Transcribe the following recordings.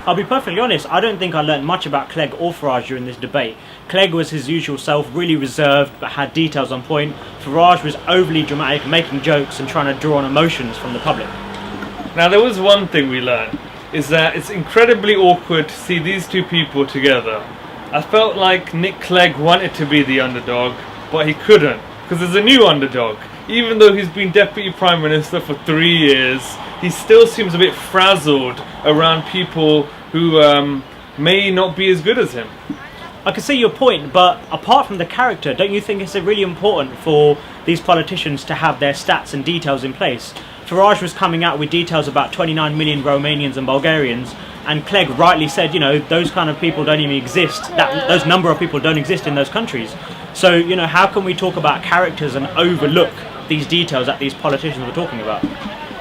I'll be perfectly honest, I don't think I learnt much about Clegg or Farage during this debate. Clegg was his usual self, really reserved, but had details on point. Farage was overly dramatic, making jokes and trying to draw on emotions from the public. Now there was one thing we learned, is that it's incredibly awkward to see these two people together. I felt like Nick Clegg wanted to be the underdog, but he couldn't, because there's a new underdog. Even though he's been Deputy Prime Minister for 3 years, he still seems a bit frazzled around people who may not be as good as him. I can see your point, but apart from the character, don't you think it's really important for these politicians to have their stats and details in place? Farage was coming out with details about 29 million Romanians and Bulgarians, and Clegg rightly said, you know, those kind of people don't even exist, those number of people don't exist in those countries. So, you know, how can we talk about characters and overlook these details that these politicians were talking about?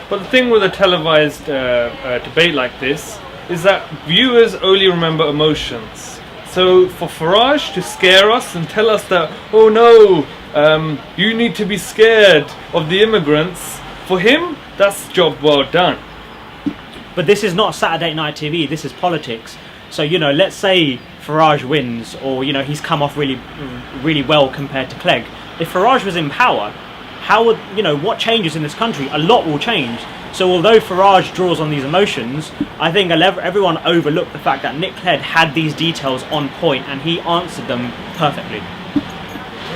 But the thing with a televised debate like this is that viewers only remember emotions. So for Farage to scare us and tell us that, oh no, you need to be scared of the immigrants, for him, that's job well done. But this is not Saturday Night TV, this is politics. So, you know, let's say Farage wins, or, you know, he's come off really well compared to Clegg. If Farage was in power, how would, you know, what changes in this country? A lot will change. So although Farage draws on these emotions, I think everyone overlooked the fact that Nick Clegg had these details on point and he answered them perfectly.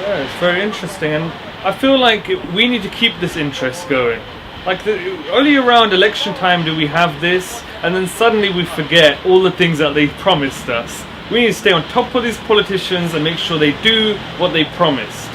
Yeah, it's very interesting, and I feel like we need to keep this interest going. Like, only around election time do we have this, and then suddenly we forget all the things that they promised us. We need to stay on top of these politicians and make sure they do what they promised.